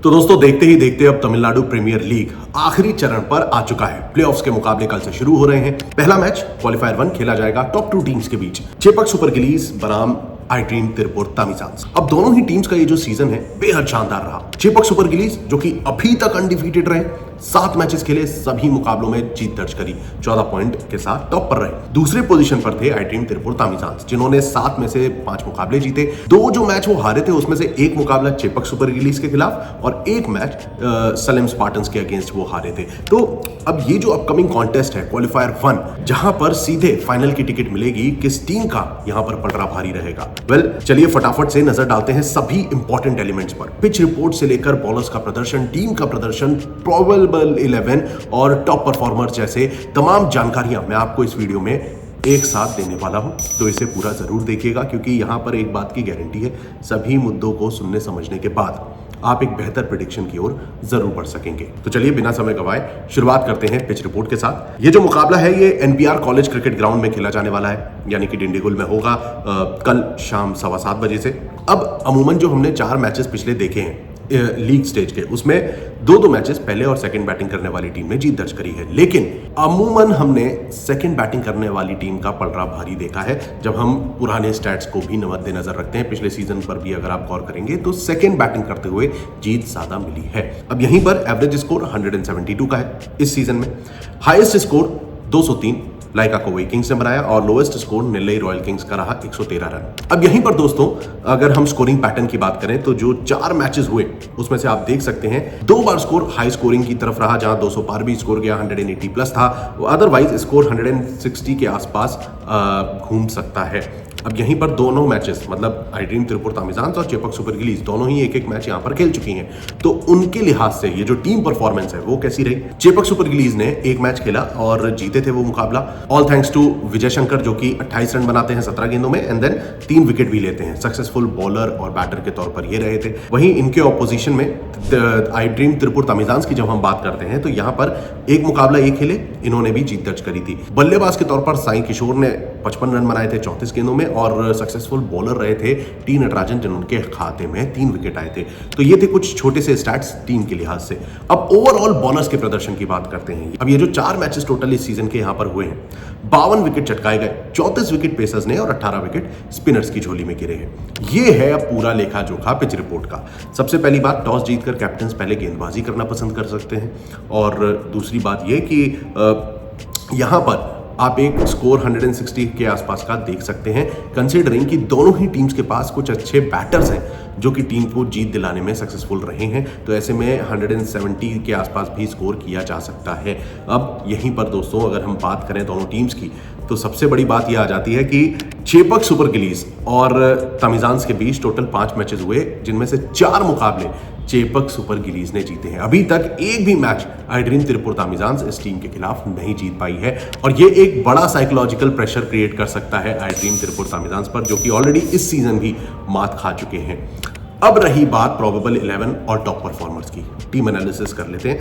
तो दोस्तों देखते ही देखते अब तमिलनाडु प्रीमियर लीग आखिरी चरण पर आ चुका है। प्लेऑफ्स के मुकाबले कल से शुरू हो रहे हैं। पहला मैच क्वालिफायर 1 खेला जाएगा टॉप 2 टीम्स के बीच, चेपक सुपर गिलीज बनाम आई ड्रीम तिरुपुर तमिजांस। अब दोनों ही टीम्स का ये जो सीजन है बेहद शानदार रहा। चेपक सुपर गिलीज जो कि अभी तक अनडिफीटेड रहे, 7 मैचेस खेले, सभी मुकाबलों में जीत दर्ज करी, 14 पॉइंट के साथ टॉप पर रहे। दूसरे पोजीशन पर थे आई ड्रीम तिरुपुर तमिजांस, जिन्होंने 7 में से 5 मुकाबले जीते। 2 जो मैच वो हारे थे उसमें से एक मुकाबला चेपक सुपर गिलीज के खिलाफ और एक मैच सलेम स्पार्टन्स के अगेंस्ट वो हारे थे। तो अब ये जो अपकमिंग कॉन्टेस्ट है क्वालिफायर 1, जहां पर सीधे फाइनल की टिकट मिलेगी, किस टीम का यहां पर पलड़ा भारी रहेगा। चलिए फटाफट से नजर डालते हैं सभी इंपॉर्टेंट एलिमेंट्स पर। पिच रिपोर्ट से लेकर बॉलर्स का प्रदर्शन, टीम का प्रदर्शन, प्रोबेबल 11 और टॉप परफॉर्मर्स जैसे तमाम जानकारियां मैं आपको इस वीडियो में एक साथ देने वाला हूं। तो इसे पूरा जरूर देखिएगा, क्योंकि यहां पर एक बात की गारंटी है, सभी मुद्दों को सुनने समझने के बाद आप एक बेहतर प्रेडिक्शन की ओर जरूर बढ़ सकेंगे। तो चलिए बिना समय गवाए शुरुआत करते हैं पिच रिपोर्ट के साथ। ये जो मुकाबला है ये एनपीआर कॉलेज क्रिकेट ग्राउंड में खेला जाने वाला है, यानी कि डिंडीगुल में होगा कल शाम 7:15 बजे से। अब अमूमन जो हमने 4 मैचेस पिछले देखे हैं लीग स्टेज के, उसमें 2 मैचेस पहले और सेकंड बैटिंग करने वाली टीम ने जीत दर्ज करी है, लेकिन अमूमन हमने सेकंड बैटिंग करने वाली टीम का पलड़ा भारी देखा है। जब हम पुराने स्टैट्स को भी मद्देनजर रखते हैं, पिछले सीजन पर भी अगर आप गौर करेंगे तो सेकंड बैटिंग करते हुए जीत ज्यादा मिली है। अब यहीं पर एवरेज स्कोर 172 का है इस सीजन में, हाईएस्ट स्कोर 203 लाइका कोवई किंग्स ने बनाया और lowest score Nellai royal Kings का रहा 113 रन। अब यहीं पर दोस्तों अगर हम स्कोरिंग पैटर्न की बात करें तो जो 4 मैचेस हुए उसमें से आप देख सकते हैं 2 बार स्कोर हाई स्कोरिंग की तरफ रहा, जहां 200 पार भी स्कोर गया, 180 प्लस था। अदरवाइज स्कोर 160 के आसपास घूम सकता है। अब यहीं पर दोनों मैचेस मतलब आई ड्रीम तिरुपुर तमिजांस और चेपक सुपर गिलीज दोनों ही एक मैच यहां पर खेल चुकी हैं, तो उनके लिहाज से ये जो टीम परफॉर्मेंस है वो कैसी रही। चेपक सुपर गिलीज ने 1 मैच खेला और जीते थे वो मुकाबला, all thanks to Vijay Shankar जो कि 28 रन बनाते हैं 17 गेंदों में एंड देन 3 विकेट भी लेते हैं। सक्सेसफुल बॉलर और बैटर के तौर पर ये रहे थे। वहीं इनके ऑपोजिशन में आई ड्रीम तिरुपुर तमिजांस की जब हम बात करते हैं तो यहां पर एक मुकाबला ये खेले, इन्होंने भी जीत दर्ज करी थी। बल्लेबाज के तौर पर साई किशोर ने 55 रन बनाए थे 34 गेंदों में और सक्सेसफुल बॉलर रहे थे टी नटराजन, जिनके खाते में 3 विकेट आए थे। तो ये थे कुछ छोटे से स्टैट्स टीम के लिहाज से। अब ओवरऑल बॉलर्स के प्रदर्शन की बात करते हैं। अब ये जो 4 मैचेस टोटल इस सीजन के यहां पर हुए हैं, 52 विकेट चटकाए गए, 34 विकेट पेसर्स ने और 18 विकेट स्पिनर्स की झोली में गिरे हैं। ये है अब पूरा लेखा जोखा पिच रिपोर्ट का। सबसे पहली बात, टॉस जीतकर कैप्टन पहले गेंदबाजी करना पसंद कर सकते हैं, और दूसरी बात यह कि यहां पर आप एक स्कोर 160 के आसपास का देख सकते हैं, कंसीडरिंग कि दोनों ही टीम्स के पास कुछ अच्छे बैटर्स हैं जो कि टीम को जीत दिलाने में सक्सेसफुल रहे हैं। तो ऐसे में 170 के आसपास भी स्कोर किया जा सकता है। अब यहीं पर दोस्तों अगर हम बात करें दोनों टीम्स की, तो सबसे बड़ी बात यह आ जाती है कि चेपक सुपर गिलीज और तमिजांस के बीच टोटल 5 मैचेस हुए, जिनमें से 4 मुकाबले चेपक सुपर गिलीज ने जीते हैं। अभी तक एक भी मैच आई ड्रीम तिरुपुर तमिजांस इस टीम के खिलाफ नहीं जीत पाई है, और ये एक बड़ा साइकोलॉजिकल प्रेशर क्रिएट कर सकता है आई ड्रीम तिरुपुर तमिजांस पर, जो कि ऑलरेडी इस सीजन भी मात खा चुके हैं। अब रही बात प्रोबेबल 11 और टॉप परफॉर्मर्स की, टीम एनालिसिस कर लेते हैं।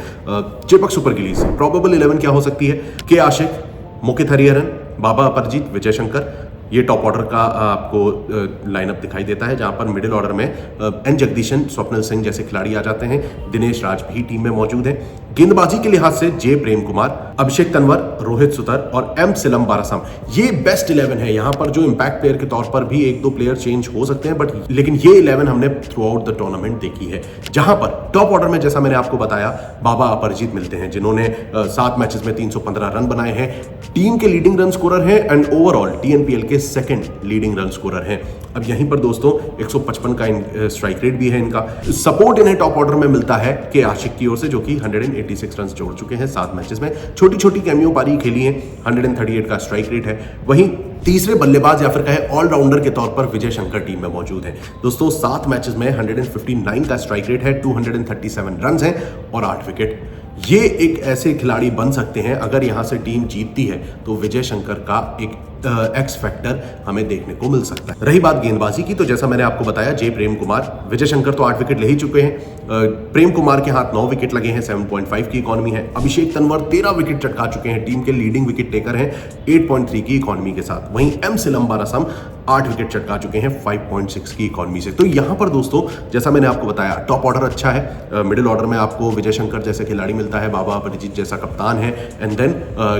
चेपक सुपर गिलीज प्रोबेबल 11 क्या हो सकती है? के आशिक, मोकित हरिहरन, बाबा अपरजीत, विजय शंकर, ये टॉप ऑर्डर का आपको लाइनअप दिखाई देता है, जहां पर मिडिल ऑर्डर में एन जगदीशन, स्वप्निल सिंह जैसे खिलाड़ी आ जाते हैं। दिनेश राज भी टीम में मौजूद है। गेंदबाजी के लिहाज से जे प्रेम कुमार, अभिषेक तंवर, रोहित सुतर और एम सिलम बारासम, ये बेस्ट 11 है। यहां पर जो इंपैक्ट प्लेयर के तौर पर भी 1-2 प्लेयर चेंज हो सकते हैं, लेकिन ये 11 हमने थ्रू आउट द टूर्नामेंट देखी है। जहां पर टॉप ऑर्डर में जैसा मैंने आपको बताया, बाबा अपरजीत मिलते हैं, जिन्होंने 7 मैचेस में 315 रन बनाए हैं, टीम के लीडिंग रन स्कोरर हैं एंड ओवरऑल टीएनपीएल के सेकंड लीडिंग रन स्कोरर हैं। अब यहीं पर दोस्तों 155 का स्ट्राइक रेट भी है इनका। सपोर्ट इन्हें टॉप ऑर्डर में मिलता है के आशिक की ओर से, जो कि 186 रन जोड़ चुके हैं 7 मैचेस में, छोटी छोटी कैमियो पारी खेली है, 138 का स्ट्राइक रेट है। वहीं तीसरे बल्लेबाज या फिर कहे ऑलराउंडर के तौर पर विजय शंकर टीम में मौजूद है। दोस्तों 7 मैचेस में 159 का स्ट्राइक रेट है, 237 रन हैं और 8 विकेट। ये एक ऐसे खिलाड़ी बन सकते हैं, अगर यहां से टीम जीतती है तो विजय शंकर का एक एक्स फैक्टर हमें देखने को मिल सकता है। रही बात गेंदबाजी की, तो जैसा मैंने आपको बताया, जे प्रेम कुमार, विजय शंकर तो 8 विकेट ले ही चुके हैं। प्रेम कुमार के हाथ 9 विकेट लगे हैं, 7.5 की इकॉनमी है। अभिषेक तंवर 13 विकेट चटका चुके हैं, टीम के लीडिंग विकेट टेकर हैं 8.3 की इकॉनमी के साथ। वहीं एम सिलम बारासम 8 विकेट चटका चुके हैं 5.6 की इकॉनमी से। तो यहां पर दोस्तों जैसा मैंने आपको बताया, टॉप ऑर्डर अच्छा है, मिडिल ऑर्डर में आपको विजय शंकर जैसे खिलाड़ी मिलता है, बाबा अपरिजीत जैसा कप्तान है, एंड देन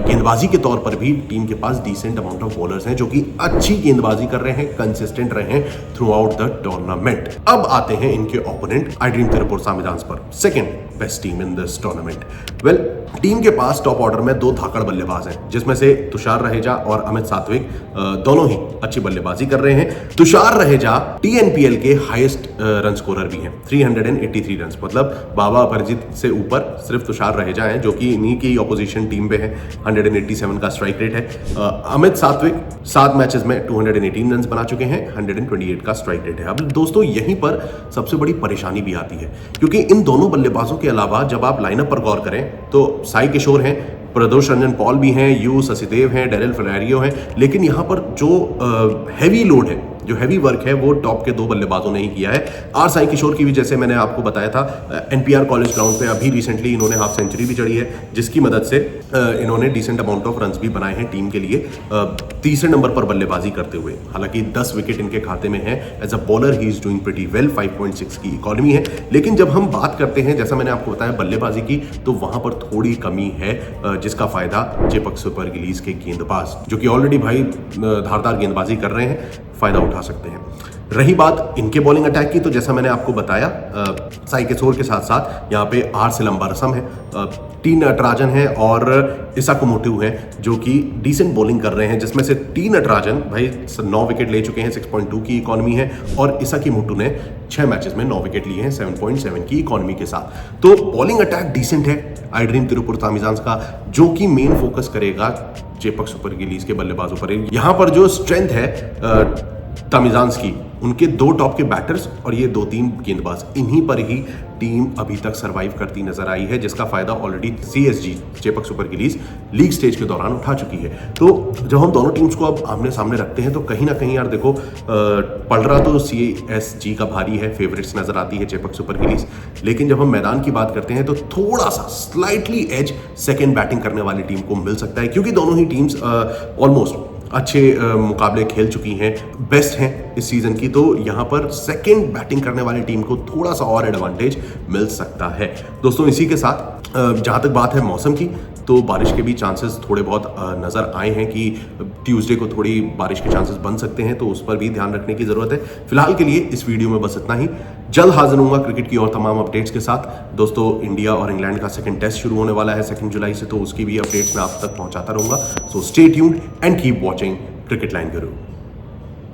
गेंदबाजी के तौर पर भी टीम के पास डिसेंट अमाउंट ऑफ बॉलर्स हैं जो कि अच्छी गेंदबाजी कर रहे हैं, कंसिस्टेंट रहे हैं थ्रू आउट द टूर्नामेंट। अब आते हैं इनके ओपोनेंट आई ड्रीम तिरुपुर सामिदांस पर, second best team in this tournament. Well, team के पास टॉप ऑर्डर में 2 धाकड़ बल्लेबाज हैं, जिसमें से तुषार रहेजा और अमित सात्विक दोनों ही अच्छी बल्लेबाजी कर रहे हैं। तुषार रहेजा टीएनपीएल के हाईएस्ट रन स्कोरर भी हैं, 383 रन, मतलब बाबा अपरिजीत से ऊपर सिर्फ तुषार रहेजा हैं जो कि इन्हीं की ऑपोजिशन टीम पे है। 187 का स्ट्राइक रेट है। अमित सात्विक 7 मैचेस में 218 रन बना चुके हैं, 128 का स्ट्राइक रेट है। अब दोस्तों यहीं पर सबसे बड़ी परेशानी भी आती है, क्योंकि इन दोनों बल्लेबाजों के अलावा जब आप लाइनअप पर गौर करें तो साई किशोर हैं, प्रदोष रंजन पॉल भी हैं, यू ससीदेव हैं, डेरिल फेरारियो हैं, लेकिन यहाँ पर जो हैवी लोड है, जो हैवी वर्क है, वो टॉप के 2 बल्लेबाजों ने ही किया है। आर साई किशोर की भी जैसे मैंने आपको बताया था, एनपीआर कॉलेज ग्राउंड पे अभी रिसेंटली इन्होंने हाफ सेंचुरी भी चढ़ी है, जिसकी मदद से इन्होंने डिसेंट अमाउंट ऑफ रन्स भी बनाए हैं टीम के लिए, तीसरे नंबर पर बल्लेबाजी करते हुए। हालांकि 10 विकेट इनके खाते में है। As a bowler he is doing pretty well, 5.6 की इकॉनमी है। लेकिन जब हम बात करते हैं, जैसा मैंने आपको बताया, बल्लेबाजी की, तो वहां पर थोड़ी कमी है, जिसका फायदा चेपक सुपर गिलीज के गेंदबाज, जो कि ऑलरेडी भाई धारदार गेंदबाजी कर रहे हैं, फायदा उठा सकते हैं। रही बात इनके बॉलिंग अटैक की, तो जैसा मैंने आपको बताया, साई किशोर के साथ साथ यहाँ पे आर सिलंबरसम है, टी नटराजन है और इसाकू मोटू है जो कि डिसेंट बॉलिंग कर रहे हैं, जिसमें से टी नटराजन भाई 9 विकेट ले चुके हैं, 6.2 की इकॉनमी है, और इसाकी मोटू ने 6 मैचेस में 9 विकेट लिए हैं, 7.7 की इकॉनमी के साथ। तो बॉलिंग अटैक डिसेंट है आई ड्रीम तिरुपुर तामिजांस का, जो कि मेन फोकस करेगा चेपक सुपर गिलीज के बल्लेबाजों पर। यहाँ पर जो स्ट्रेंथ है तामिजांस की, उनके 2 टॉप के बैटर्स और ये 2-3 गेंदबाज, इन्हीं पर ही टीम अभी तक सरवाइव करती नजर आई है, जिसका फायदा already CSG Chepauk super Gillies league stage के दौरान उठा चुकी है। तो जब हम दोनों टीम्स को अब आमने सामने रखते हैं, तो कहीं ना कहीं यार देखो, पड़ रहा तो सीएसजी का भारी है, फेवरेट्स नजर आती है चेपक सुपर गिलीज, लेकिन जब हम मैदान की बात करते हैं तो थोड़ा सा स्लाइटली एज सेकेंड बैटिंग करने वाली टीम को मिल सकता है, क्योंकि दोनों ही टीम्स ऑलमोस्ट अच्छे मुकाबले खेल चुकी हैं, बेस्ट हैं इस सीजन की। तो यहां पर सेकंड बैटिंग करने वाली टीम को थोड़ा सा और एडवांटेज मिल सकता है। दोस्तों इसी के साथ जहां तक बात है मौसम की, तो बारिश के भी चांसेस थोड़े बहुत नजर आए हैं कि ट्यूसडे को थोड़ी बारिश के चांसेस बन सकते हैं, तो उस पर भी ध्यान रखने की जरूरत है। फिलहाल के लिए इस वीडियो में बस इतना ही। जल्द हाजिर होऊंगा क्रिकेट की और तमाम अपडेट्स के साथ। दोस्तों इंडिया और इंग्लैंड का सेकंड टेस्ट शुरू होने वाला है 2 जुलाई से, तो उसकी भी अपडेट्स मैं आप तक पहुंचाता रहूंगा। So stay tuned and keep watching cricket line Guru.